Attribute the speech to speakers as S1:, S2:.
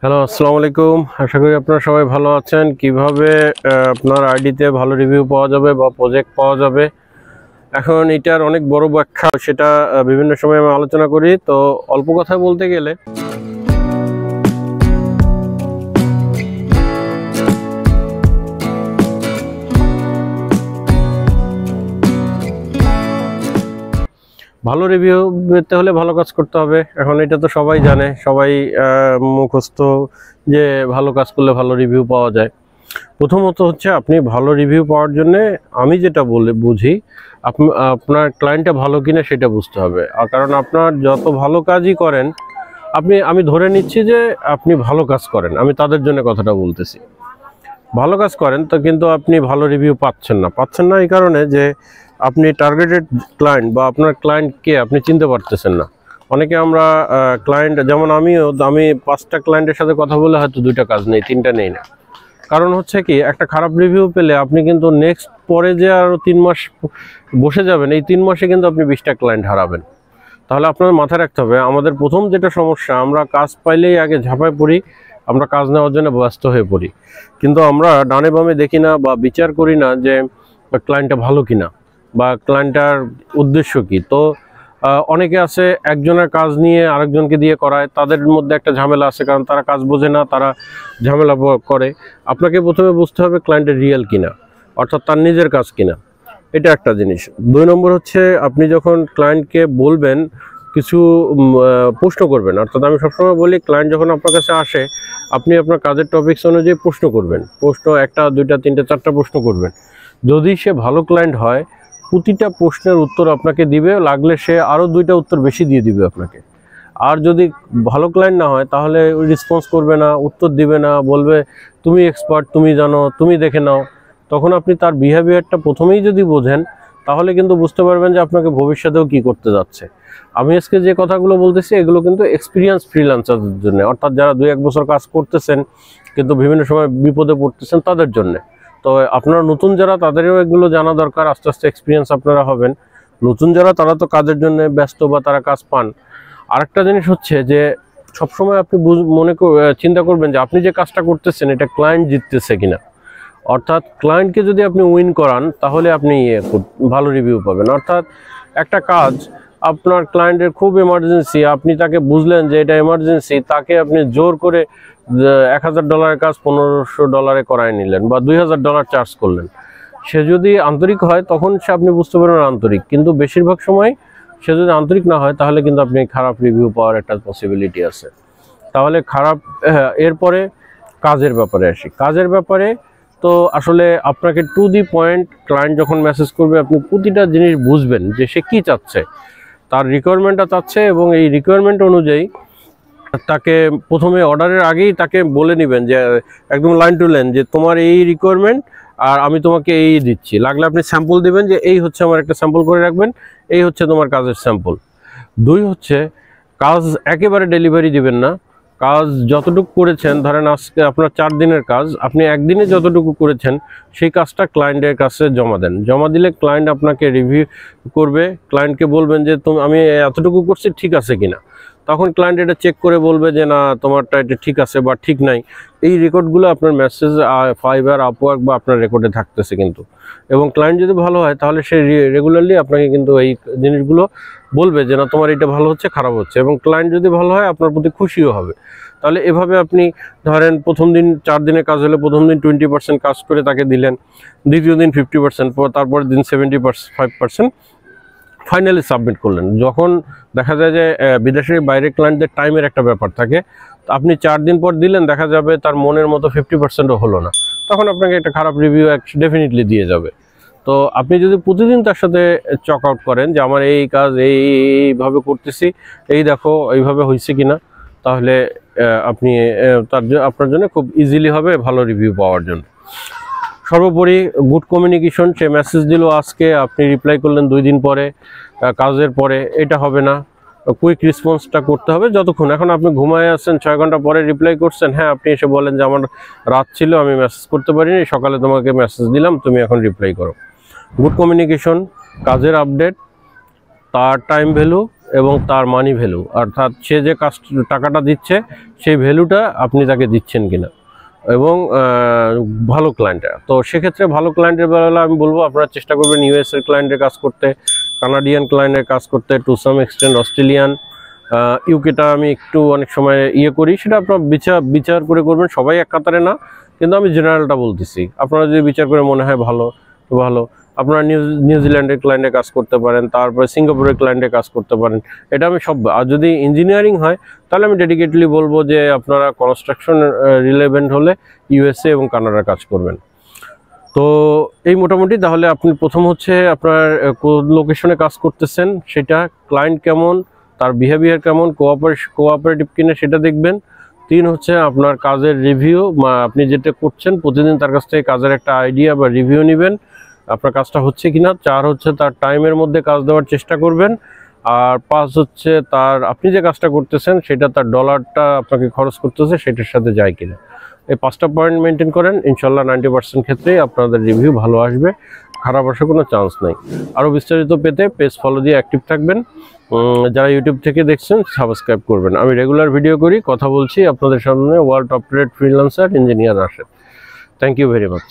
S1: Hello, আসসালামু আলাইকুম। আশা করি আপনারা সবাই ভালো আছেন। কিভাবে আপনার আইডিতে ভালো রিভিউ পাওয়া যাবে বা প্রজেক্ট পাওয়া যাবে, এখন এটার অনেক বড় ব্যাখ্যা, সেটা বিভিন্ন সময় আমি আলোচনা করি। তো অল্প কথায় বলতে গেলে ভালো রিভিউ পেতে হলে ভালো কাজ করতে হবে। এখন এটা তো সবাই জানে, সবাই মুখস্থ যে ভালো কাজ করলে ভালো রিভিউ পাওয়া যায়। প্রথমত হচ্ছে আপনি ভালো রিভিউ পাওয়ার জন্য আমি যেটা বুঝি, আপনার ক্লায়েন্টটা ভালো কিনা সেটা বুঝতে হবে। আর কারণ আপনার যত ভালো কাজই করেন, আমি ধরে নিচ্ছি যে আপনি ভালো কাজ করেন, আমি তাদের জন্য কথাটা বলতেছি। ভালো কাজ করেন তো, কিন্তু আপনি ভালো রিভিউ পাচ্ছেন না এই কারণে যে আপনি টার্গেটেড ক্লায়েন্ট বা আপনার ক্লায়েন্টকে আপনি চিনতে পারতেছেন না। অনেকে আমরা ক্লায়েন্ট, যেমন আমি 5টা ক্লায়েন্টের সাথে কথা বলে হয়তো 2টা কাজ নেই, 3টা নেই না। কারণ হচ্ছে কি, একটা খারাপ রিভিউ পেলে আপনি কিন্তু নেক্সট পরে যে আরও 3 মাস বসে যাবেন, এই 3 মাসে কিন্তু আপনি 20টা ক্লায়েন্ট হারাবেন। তাহলে আপনার মাথায় রাখতে হবে, আমাদের প্রথম যেটা সমস্যা, আমরা কাজ পাইলেই আগে ঝাঁপায় পড়ি, আমরা কাজ নেওয়ার জন্য ব্যস্ত হয়ে পড়ি, কিন্তু আমরা ডানে বামে দেখি না বা বিচার করি না যে ক্লায়েন্টটা ভালো কিনা বা ক্লায়েন্টটার উদ্দেশ্য কি। তো অনেকে আছে একজনের কাজ নিয়ে আরেকজনকে দিয়ে করায়, তাদের মধ্যে একটা ঝামেলা আছে, কারণ তারা কাজ বোঝে না, তারা ঝামেলা করে। আপনাকে প্রথমে বুঝতে হবে ক্লায়েন্টের রিয়েল কিনা, অর্থাৎ তার নিজের কাজ কিনা, এটা একটা জিনিস। 2 নম্বর হচ্ছে, আপনি যখন ক্লায়েন্টকে বলবেন, কিছু প্রশ্ন করবেন। অর্থাৎ আমি সবসময় বলি, ক্লায়েন্ট যখন আপনার কাছে আসে, আপনি আপনার কাজের টপিকস অনুযায়ী প্রশ্ন করবেন। প্রশ্ন 1টা 2টা 3টা 4টা প্রশ্ন করবেন। যদি সে ভালো ক্লায়েন্ট হয়, প্রতিটা প্রশ্নের উত্তর আপনাকে দিবে, লাগলে সে আরও 2টা উত্তর বেশি দিয়ে দিবে আপনাকে। আর যদি ভালো ক্লায়েন্ট না হয়, তাহলে রেসপন্স করবে না, উত্তর দিবে না, বলবে তুমি এক্সপার্ট, তুমি জানো, তুমি দেখে নাও। তখন আপনি তার বিহেভিয়ারটা প্রথমেই যদি বোঝেন, তাহলে কিন্তু বুঝতে পারবেন যে আপনাকে ভবিষ্যতেও কি করতে যাচ্ছে। আমি আজকে যে কথাগুলো বলতেছি, এগুলো কিন্তু এক্সপিরিয়েন্স ফ্রিল্যান্সারদের জন্য, অর্থাৎ যারা 2-1 বছর কাজ করতেছেন কিন্তু বিভিন্ন সময় বিপদে পড়তেছেন, তাদের জন্য। তো আপনারা নতুন যারা, তাদেরও এগুলো জানা দরকার। আস্তে আস্তে এক্সপিরিয়েন্স আপনারা হবেন। নতুন যারা, তারা তো কাজের জন্য ব্যস্ত বা তারা কাজ পান। আরেকটা জিনিস হচ্ছে যে সবসময় আপনি চিন্তা করবেন যে আপনি যে কাজটা করতেছেন, এটা ক্লায়েন্ট জিততেছে কিনা। অর্থাৎ ক্লায়েন্টকে যদি আপনি উইন করান, তাহলে আপনি ভালো রিভিউ পাবেন। অর্থাৎ একটা কাজ আপনার ক্লায়েন্টের খুব এমার্জেন্সি, আপনি তাকে বুঝলেন যে এটা এমার্জেন্সি, তাকে আপনি জোর করে $1000 কাজ $1500 করায় নিলেন বা $2000 চার্জ করলেন। সে যদি আন্তরিক হয়, তখন আপনি বুঝতে পারবেন আন্তরিক, কিন্তু বেশিরভাগ সময় সে যদি আন্তরিক না হয়, তাহলে কিন্তু আপনি খারাপ রিভিউ পাওয়ার একটা পসিবিলিটি আছে। তাহলে এরপরে কাজের ব্যাপারে আসি। কাজের ব্যাপারে তো আসলে আপনাকে টু দি পয়েন্ট, ক্লায়েন্ট যখন মেসেজ করবে, আপনি প্রতিটা জিনিস বুঝবেন যে সে কি চাচ্ছে, তার রিকোয়ারমেন্টটা চাচ্ছে, এবং এই রিকোয়ারমেন্ট অনুযায়ী তাকে প্রথমে অর্ডারের আগেই তাকে বলে নেবেন যে একদম লাইন টু লাইন, যে তোমার এই রিকোয়ারমেন্ট আর আমি তোমাকে এই দিচ্ছি। লাগলে আপনি স্যাম্পল দিবেন যে এই হচ্ছে আমার, একটা স্যাম্পল করে রাখবেন, এই হচ্ছে তোমার কাজের স্যাম্পল। 2 হচ্ছে, কাজ একেবারে ডেলিভারি দিবেন না। কাজ যতটুকু করেছেন, ধরেন আজকে আপনার 4 দিনের কাজ, আপনি একদিনে যতটুকু করেছেন সেই কাজটা ক্লায়েন্টের কাছে জমা দেন। জমা দিলে ক্লায়েন্ট আপনাকে রিভিউ করবে। ক্লায়েন্টকে বলবেন যে আমি এতটুকু করছি, ঠিক আছে কিনা। তখন ক্লায়েন্ট এটা চেক করে বলবে যে না, তোমারটা এটা ঠিক আছে বা ঠিক নাই। এই রেকর্ডগুলো আপনার মেসেজ, ফাইবার, আপওয়ার্ক বা আপনার রেকর্ডে থাকতেছে কিন্তু। এবং ক্লায়েন্ট যদি ভালো হয়, তাহলে সে রেগুলারলি আপনাকে কিন্তু এই জিনিসগুলো বলবে যে না, তোমার এটা ভালো হচ্ছে, খারাপ হচ্ছে। এবং ক্লায়েন্ট যদি ভালো হয়, আপনার প্রতি খুশিও হবে। তাহলে এভাবে আপনি ধরেন, প্রথম দিন 4 দিনের কাজ হলে প্রথম দিন 20% কাজ করে তাকে দিলেন, দ্বিতীয় দিন 50%, তারপরের দিন 75%, ফাইনালি সাবমিট করলেন। যখন দেখা যায় যে বিদেশের বাইরে ক্লায়েন্টদের টাইমের একটা ব্যাপার থাকে, তো আপনি 4 দিন পর দিলেন, দেখা যাবে তার মনের মতো 50%ও হলো না, তখন আপনাকে একটা খারাপ রিভিউ ডেফিনেটলি দিয়ে যাবে। তো আপনি যদি প্রতিদিন তার সাথে চক আউট করেন যে আমার এই কাজ এইভাবে করতেছি, এই দেখো এইভাবে হয়েছে কিনা, তাহলে আপনি আপনার জন্য খুব ইজিলি হবে ভালো রিভিউ পাওয়ার জন্য। সর্বোপরি গুড কমিউনিকেশন। সে মেসেজ দিল আজকে, আপনি রিপ্লাই করলেন 2 দিন পরে, কাজের পরে, এটা হবে না। কুইক রেসপন্সটা করতে হবে। যতক্ষণ, এখন আপনি ঘুমায় আছেন, 6 ঘন্টা পরে রিপ্লাই করছেন, হ্যাঁ, আপনি এসে বলেন যে আমার রাত ছিল, আমি মেসেজ করতে পারিনি, সকালে তোমাকে মেসেজ দিলাম, তুমি এখন রিপ্লাই করো। গুড কমিউনিকেশন, কাজের আপডেট, তার টাইম ভ্যালু, এবং তার মানি ভ্যালু, অর্থাৎ সে যে টাকাটা দিচ্ছে সেই ভ্যালুটা আপনি তাকে দিচ্ছেন কিনা, এবং ভালো ক্লায়েন্ট। তো সেক্ষেত্রে ভালো ক্লায়েন্টের বেলা আমি বলবো আপনারা চেষ্টা করবেন ইউএসএর ক্লায়েন্টের কাজ করতে, কানাডিয়ান ক্লায়েন্টের কাজ করতে, টু সাম এক্সটেন্ট অস্ট্রেলিয়ান, ইউকেটা আমি একটু অনেক সময় করি, সেটা আপনার বিচার করে করবেন, সবাই এক কাতারে না, কিন্তু আমি জেনারেলটা বলতেছি। আপনারা যদি বিচার করে মনে হয় ভালো তো ভালো, আপনারা নিউজিল্যান্ডের ক্লায়েন্টে কাজ করতে পারেন, তারপরে সিঙ্গাপুরের ক্লায়েন্টে কাজ করতে পারেন, এটা আমি সব। আর যদি ইঞ্জিনিয়ারিং হয় তাহলে আমি ডেডিকেটলি বলবো যে আপনারা কনস্ট্রাকশন রিলেভেন্ট হলে ইউএসএ এবং কানাডার কাজ করবেন। তো এই মোটামুটি, তাহলে আপনি প্রথম হচ্ছে আপনার কোন লোকেশনে কাজ করতেছেন সেটা, ক্লায়েন্ট কেমন, তার বিহেভিয়ার কেমন, কোঅপারেটিভ কিনা সেটা দেখবেন। 3 হচ্ছে আপনার কাজের রিভিউ, আপনি যেটা করছেন প্রতিদিন তার কাছ থেকে কাজের একটা আইডিয়া বা রিভিউ নেবেন, আপনার কাজটা হচ্ছে কিনা। 4 হচ্ছে তার টাইমের মধ্যে কাজ দেওয়ার চেষ্টা করবেন। আর 5 হচ্ছে তার আপনি যে কাজটা করতেছেন সেটা তার ডলারটা আপনাকে খরচ করতেছে সেটার সাথে যায় কিনা। এই 5টা পয়েন্ট মেনটেন করেন, ইনশাল্লাহ 90% ক্ষেত্রেই আপনাদের রিভিউ ভালো আসবে, খারাপ আসার কোনো চান্স নেই। আরও বিস্তারিত পেতে পেজ ফলো দিয়ে অ্যাক্টিভ থাকবেন। যারা ইউটিউব থেকে দেখছেন সাবস্ক্রাইব করবেন। আমি রেগুলার ভিডিও করি, কথা বলছি আপনাদের সামনে, world top rated freelancer engineer Rashed. Thank you very much.